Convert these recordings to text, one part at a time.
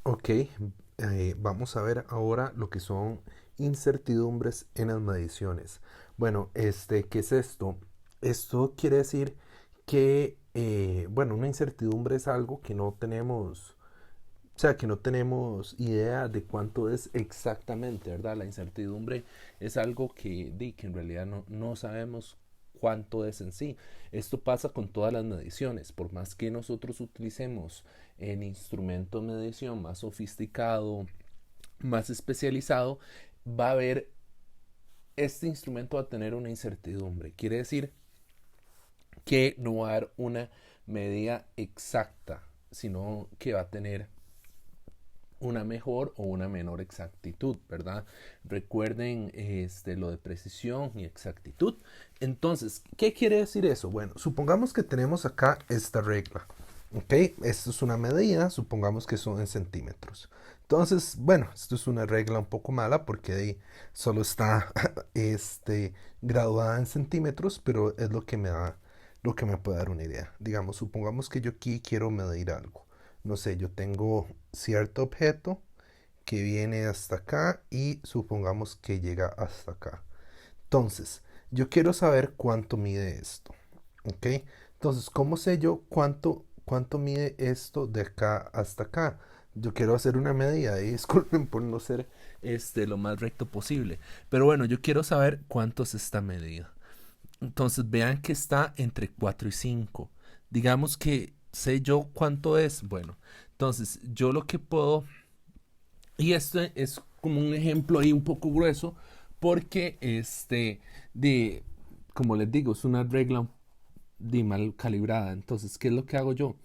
Ok, vamos a ver ahora lo que son incertidumbres en las mediciones. Bueno, ¿qué es esto? Esto quiere decir que, bueno, una incertidumbre es algo que no tenemos, o sea, que no tenemos idea de cuánto es exactamente, ¿verdad? La incertidumbre es algo que en realidad no sabemos cuánto es en sí. Esto pasa con todas las mediciones. Por más que nosotros utilicemos en instrumento de medición más sofisticado, más especializado, va a haber, este instrumento va a tener una incertidumbre. Quiere decir que no va a dar una medida exacta, sino que va a tener una mejor o una menor exactitud, ¿verdad? Recuerden lo de precisión y exactitud. Entonces, ¿qué quiere decir eso? Bueno, supongamos que tenemos acá esta regla, ¿ok? Esto es una medida, supongamos que son en centímetros. Entonces, bueno, esto es una regla un poco mala porque ahí solo está graduada en centímetros, pero es lo que me da, lo que me puede dar una idea. Digamos, supongamos que yo aquí quiero medir algo. No sé, yo tengo cierto objeto que viene hasta acá y supongamos que llega hasta acá. Entonces, yo quiero saber cuánto mide esto. ¿Ok? Entonces, ¿cómo sé yo cuánto mide esto de acá hasta acá? Yo quiero hacer una medida y disculpen por no ser lo más recto posible. Pero bueno, yo quiero saber cuánto es esta medida. Entonces, vean que está entre 4 y 5. Digamos que sé yo cuánto es. Bueno, entonces yo lo que puedo, y esto es como un ejemplo ahí un poco grueso, porque de, como les digo, es una regla de mal calibrada. Entonces, ¿qué es lo que hago yo?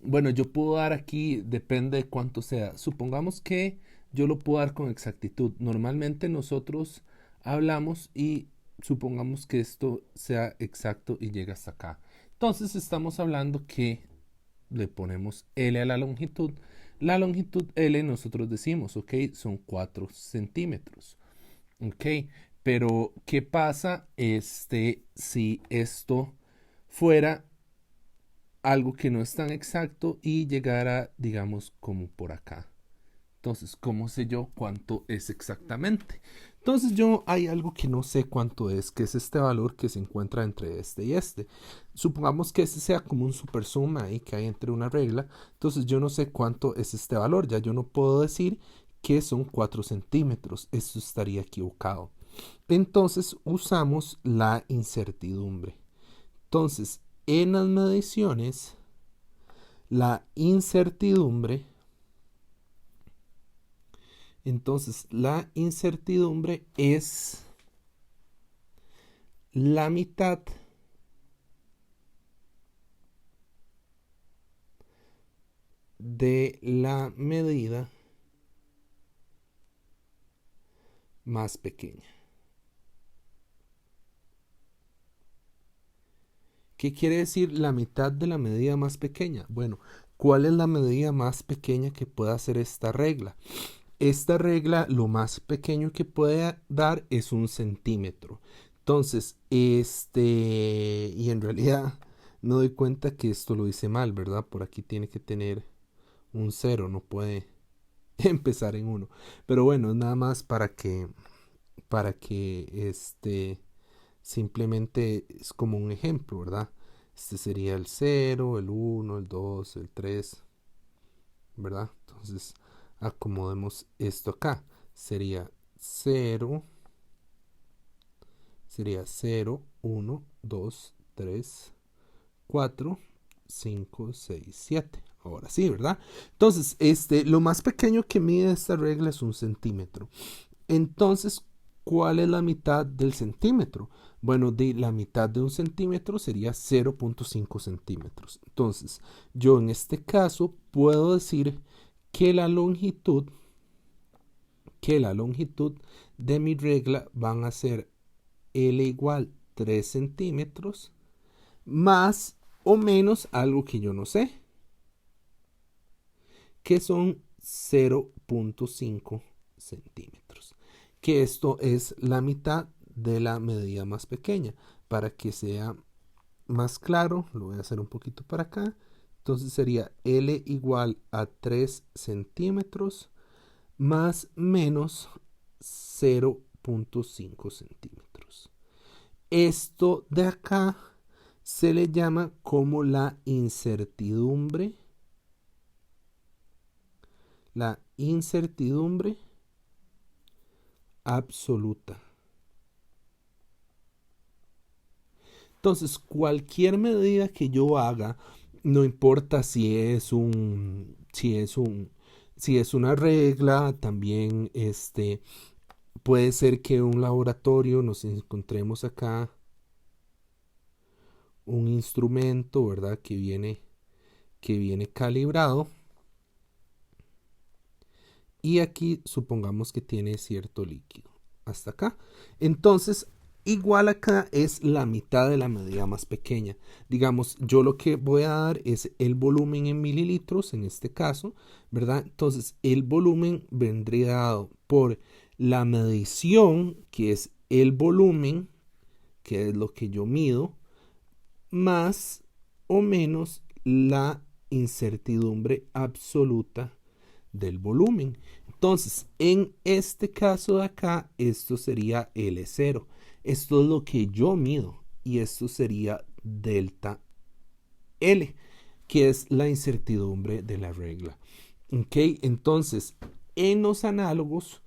Bueno, yo puedo dar aquí, depende de cuánto sea. Supongamos que yo lo puedo dar con exactitud. Normalmente nosotros hablamos y supongamos que esto sea exacto y llega hasta acá. Entonces estamos hablando que le ponemos L a la longitud. La longitud L nosotros decimos, ok, son 4 centímetros. Ok, pero ¿qué pasa si esto fuera algo que no es tan exacto y llegara, digamos, como por acá? Entonces, ¿cómo sé yo cuánto es exactamente? Entonces yo hay algo que no sé cuánto es, que es este valor que se encuentra entre este y este. Supongamos que este sea como un super suma ahí que hay entre una regla. Entonces yo no sé cuánto es este valor. Ya yo no puedo decir que son 4 centímetros. Eso estaría equivocado. Entonces usamos la incertidumbre. Entonces, en las mediciones, la incertidumbre, la incertidumbre es la mitad de la medida más pequeña. ¿Qué quiere decir la mitad de la medida más pequeña? Bueno, ¿cuál es la medida más pequeña que puede hacer esta regla? Esta regla lo más pequeño que puede dar es un centímetro. Entonces, y en realidad me doy cuenta que esto lo hice mal, ¿verdad? Por aquí tiene que tener un cero, no puede empezar en uno. Pero bueno, es nada más para que simplemente es como un ejemplo, ¿verdad? Este sería el cero, el uno, el 2, el 3, ¿verdad? Entonces, acomodemos esto acá. Sería cero, sería cero, uno, 2, 3, 4, 5, 6, 7. Ahora sí, ¿verdad? Entonces, lo más pequeño que mide esta regla es un centímetro. Entonces, ¿cuál es la mitad del centímetro? Bueno, la mitad de un centímetro sería 0.5 centímetros. Entonces, yo en este caso puedo decir que la longitud, de mi regla van a ser L igual 3 centímetros más o menos algo que yo no sé, que son 0.5 centímetros. Que esto es la mitad de la medida más pequeña. Para que sea más claro, lo voy a hacer un poquito para acá. Entonces sería L igual a 3 centímetros más menos 0.5 centímetros. Esto de acá se le llama como la incertidumbre absoluta. Entonces, cualquier medida que yo haga, no importa si es una regla, también puede ser que en un laboratorio nos encontremos acá un instrumento, ¿verdad? Que viene calibrado. Y aquí supongamos que tiene cierto líquido. Hasta acá. Entonces, igual acá es la mitad de la medida más pequeña. Digamos, yo lo que voy a dar es el volumen en mililitros, en este caso, ¿verdad? Entonces, el volumen vendría dado por la medición, que es el volumen, que es lo que yo mido, más o menos la incertidumbre absoluta del volumen. Entonces, en este caso de acá, esto sería L0. Esto es lo que yo mido y esto sería delta L, que es la incertidumbre de la regla. Ok, entonces, en los análogos,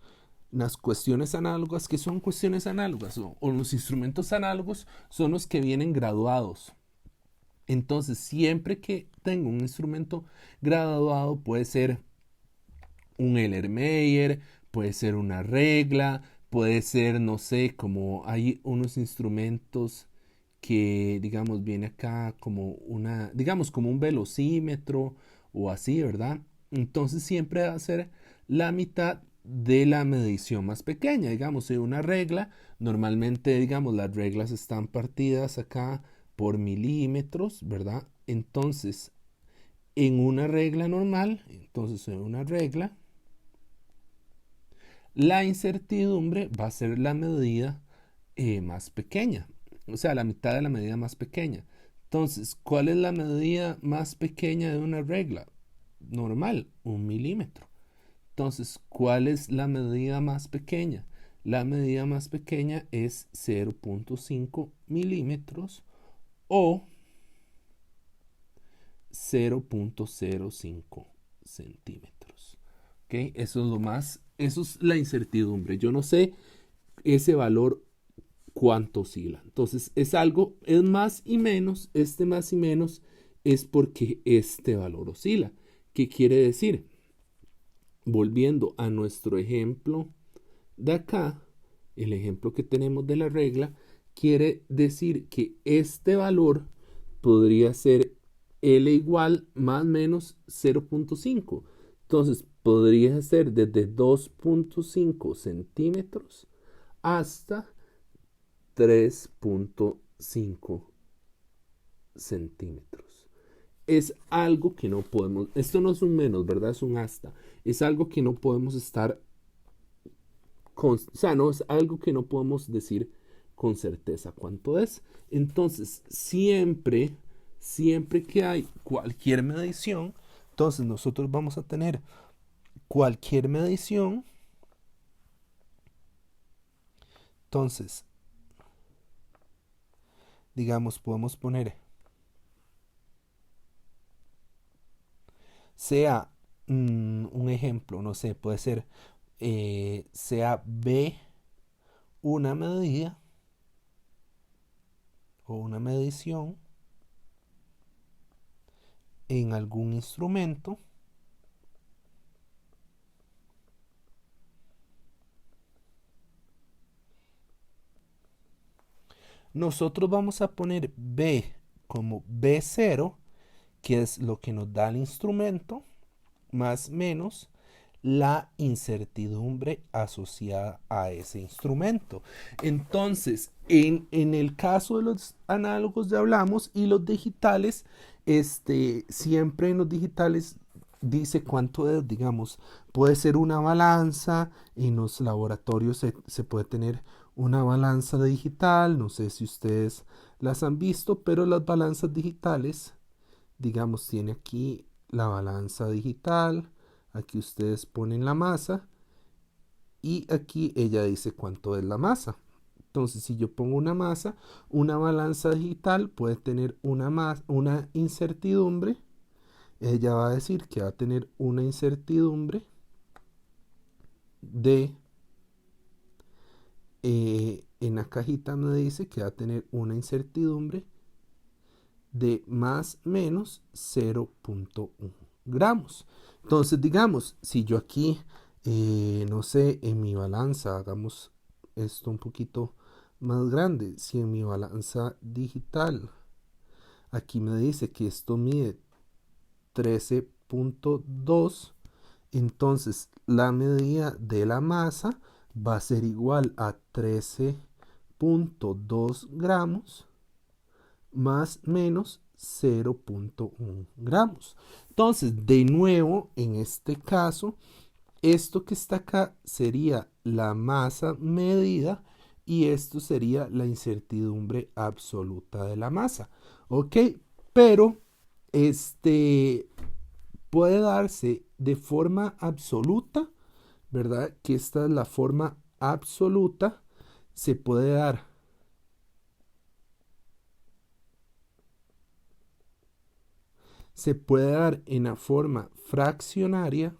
las cuestiones análogas, ¿qué son cuestiones análogas? O los instrumentos análogos son los que vienen graduados. Entonces, siempre que tengo un instrumento graduado, puede ser un Erlenmeyer, puede ser una regla, puede ser, no sé, como hay unos instrumentos que, digamos, viene acá como digamos, como un velocímetro o así, ¿verdad? Entonces siempre va a ser la mitad de la medición más pequeña, digamos, en una regla, normalmente, digamos, las reglas están partidas acá por milímetros, ¿verdad? Entonces, en una regla normal, la incertidumbre va a ser la medida más pequeña, o sea, la mitad de la medida más pequeña. Entonces, ¿cuál es la medida más pequeña de una regla? Normal, 1 milímetro. Entonces, ¿cuál es la medida más pequeña? La medida más pequeña es 0.5 milímetros o 0.05 centímetros. ¿Ok? Eso es la incertidumbre. Yo no sé ese valor cuánto oscila. Entonces es más y menos, más y menos es porque este valor oscila. ¿Qué quiere decir? Volviendo a nuestro ejemplo de acá, el ejemplo que tenemos de la regla, quiere decir que este valor podría ser L igual más o menos 0.5. Entonces podría ser desde 2.5 centímetros hasta 3.5 centímetros. Es algo que no podemos, esto no es un menos, ¿verdad? Es un hasta. Es algo que no podemos estar o sea, no es algo que no podemos decir con certeza cuánto es. Entonces, siempre que hay cualquier medición, entonces nosotros vamos a tener cualquier medición. Entonces, digamos, podemos poner sea un ejemplo, no sé, puede ser sea B una medida o una medición en algún instrumento nosotros vamos a poner B como B0, que es lo que nos da el instrumento, más menos la incertidumbre asociada a ese instrumento. Entonces, en el caso de los análogos ya hablamos y los digitales, siempre en los digitales dice cuánto es, digamos, puede ser una balanza, en los laboratorios se puede tener una balanza digital, no sé si ustedes las han visto, pero las balanzas digitales digamos, tiene aquí la balanza digital, aquí ustedes ponen la masa y aquí ella dice cuánto es la masa. Entonces, si yo pongo una masa, una balanza digital puede tener una incertidumbre. Ella va a decir que va a tener una incertidumbre de, en la cajita me dice que va a tener una incertidumbre de más menos 0.1 gramos. Entonces, digamos, si yo aquí, no sé, en mi balanza, hagamos esto un poquito más grande, si en mi balanza digital, aquí me dice que esto mide 13.2, entonces la medida de la masa va a ser igual a 13.2 gramos más menos 0.1 gramos. Entonces, de nuevo, en este caso, esto que está acá sería la masa medida y esto sería la incertidumbre absoluta de la masa. ¿Ok? Pero, puede darse de forma absoluta, ¿verdad? Que esta es la forma absoluta. Se puede dar en la forma fraccionaria,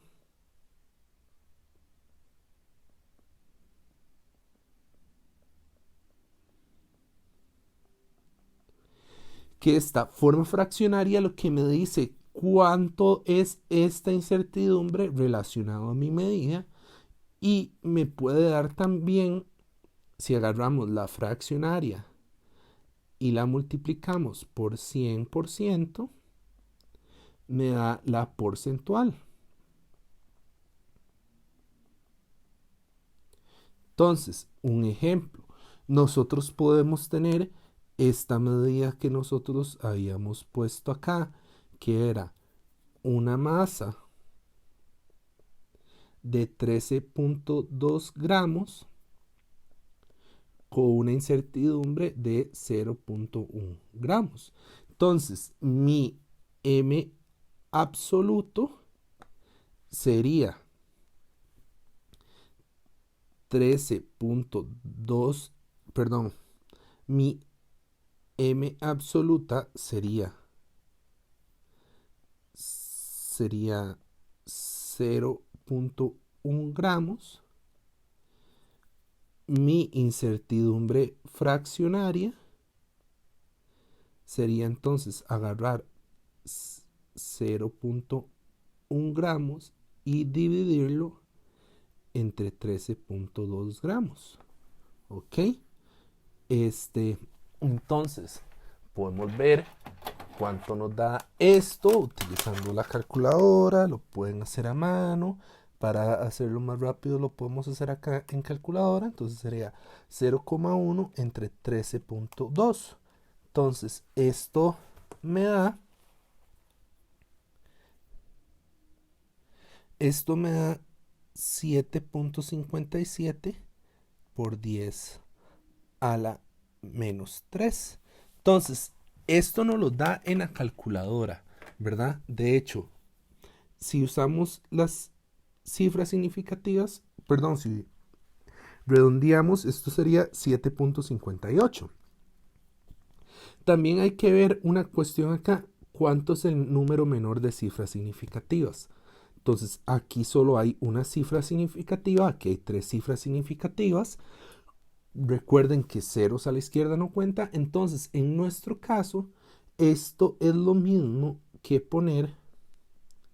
que esta forma fraccionaria lo que me dice cuánto es esta incertidumbre relacionado a mi medida y me puede dar también, si agarramos la fraccionaria y la multiplicamos por 100%, me da la porcentual. Entonces, un ejemplo, nosotros podemos tener esta medida que nosotros habíamos puesto acá, que era una masa de 13.2 gramos con una incertidumbre de 0.1 gramos. Entonces, mi M absoluto sería 13.2, perdón, mi M absoluta sería 0.1 gramos. Mi incertidumbre fraccionaria sería entonces agarrar 0.1 gramos y dividirlo entre 13.2 gramos. ¿Ok? Entonces, podemos ver cuánto nos da esto utilizando la calculadora. Lo pueden hacer a mano. Para hacerlo más rápido lo podemos hacer acá en calculadora. Entonces sería 0,1 entre 13.2. Entonces esto me da 7.57 por 10 a la menos 3. Entonces, esto nos lo da en la calculadora, ¿verdad? De hecho, si usamos las cifras significativas, perdón, si redondeamos, esto sería 7.58. También hay que ver una cuestión acá, ¿cuánto es el número menor de cifras significativas? Entonces, aquí solo hay una cifra significativa, aquí hay 3 cifras significativas. Recuerden que ceros a la izquierda no cuenta. Entonces, en nuestro caso, esto es lo mismo que poner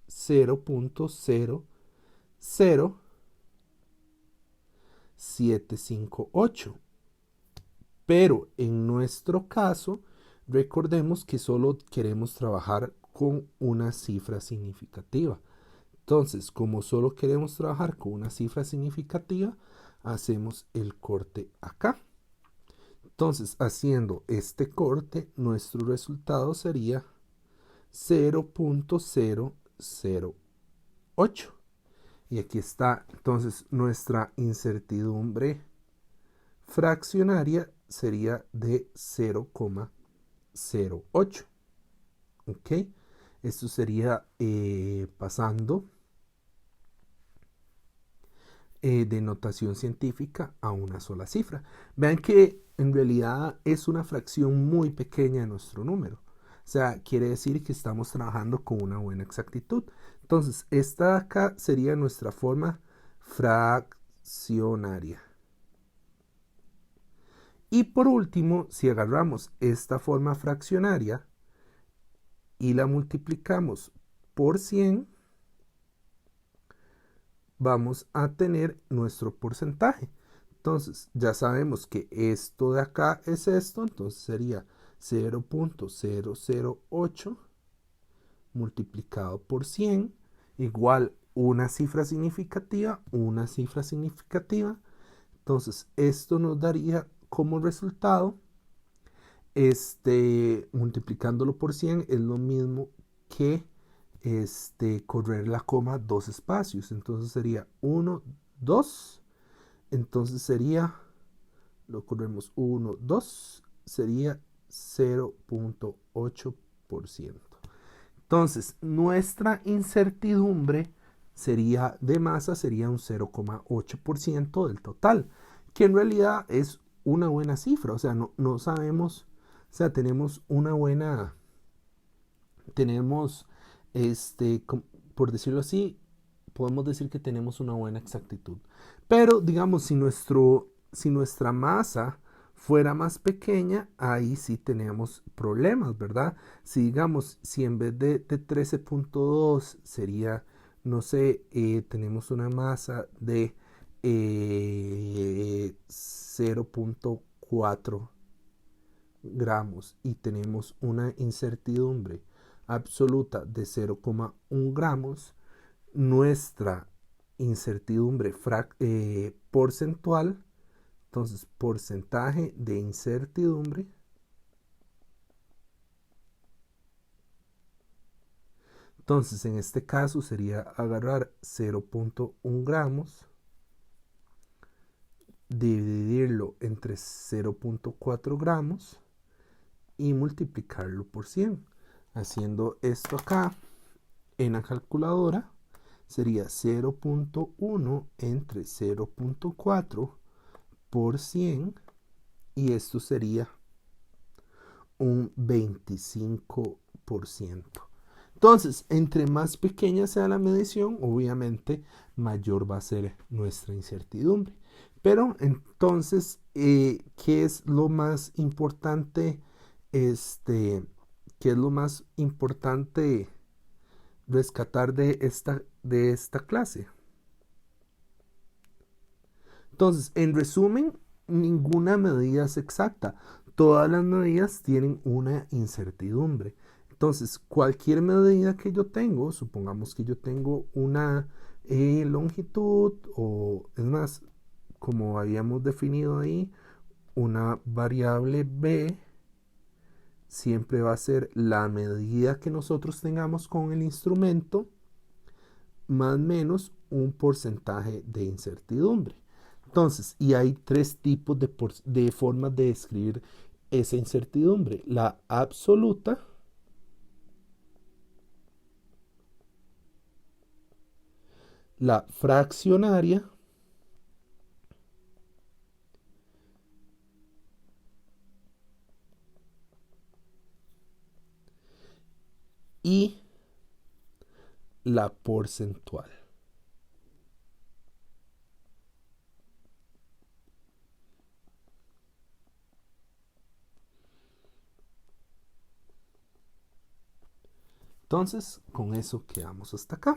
0.00758. Pero en nuestro caso, recordemos que solo queremos trabajar con una cifra significativa. Entonces, como solo queremos trabajar con una cifra significativa, hacemos el corte acá. Entonces, haciendo este corte, nuestro resultado sería 0.008. Y aquí está, entonces, nuestra incertidumbre fraccionaria sería de 0,08. ¿Ok? Esto sería pasando de notación científica a una sola cifra. Vean que en realidad es una fracción muy pequeña de nuestro número. O sea, quiere decir que estamos trabajando con una buena exactitud. Entonces, esta de acá sería nuestra forma fraccionaria. Y por último, si agarramos esta forma fraccionaria y la multiplicamos por 100, vamos a tener nuestro porcentaje. Entonces, ya sabemos que esto de acá es esto, entonces sería 0.008 multiplicado por 100 igual una cifra significativa. Entonces, esto nos daría como resultado, multiplicándolo por 100 es lo mismo que correr la coma dos espacios. Entonces sería 1, 2. Entonces sería, lo corremos 1, 2, sería 0.8%. Entonces, nuestra incertidumbre sería de masa, sería un 0.8% del total, que en realidad es una buena cifra. O sea, no sabemos, o sea, tenemos una buena, tenemos, por decirlo así, podemos decir que tenemos una buena exactitud. Pero, digamos, si nuestra masa fuera más pequeña, ahí sí tenemos problemas, ¿verdad? Si digamos, si en vez de 13.2 sería, no sé, tenemos una masa de 0.4 gramos y tenemos una incertidumbre absoluta de 0,1 gramos, nuestra incertidumbre porcentual, entonces porcentaje de incertidumbre, entonces en este caso sería agarrar 0.1 gramos, dividirlo entre 0.4 gramos y multiplicarlo por 100. Haciendo esto acá en la calculadora sería 0.1 entre 0.4 por 100 y esto sería un 25%. Entonces, entre más pequeña sea la medición, obviamente mayor va a ser nuestra incertidumbre. Pero entonces, ¿qué es lo más importante? ¿Qué es lo más importante rescatar de esta clase? Entonces, en resumen, ninguna medida es exacta. Todas las medidas tienen una incertidumbre. Entonces, cualquier medida que yo tengo, supongamos que yo tengo una longitud o, es más, como habíamos definido ahí, una variable b, siempre va a ser la medida que nosotros tengamos con el instrumento más menos un porcentaje de incertidumbre. Entonces, y hay tres tipos de formas de describir esa incertidumbre. La absoluta, la fraccionaria y la porcentual. Entonces, con eso quedamos hasta acá.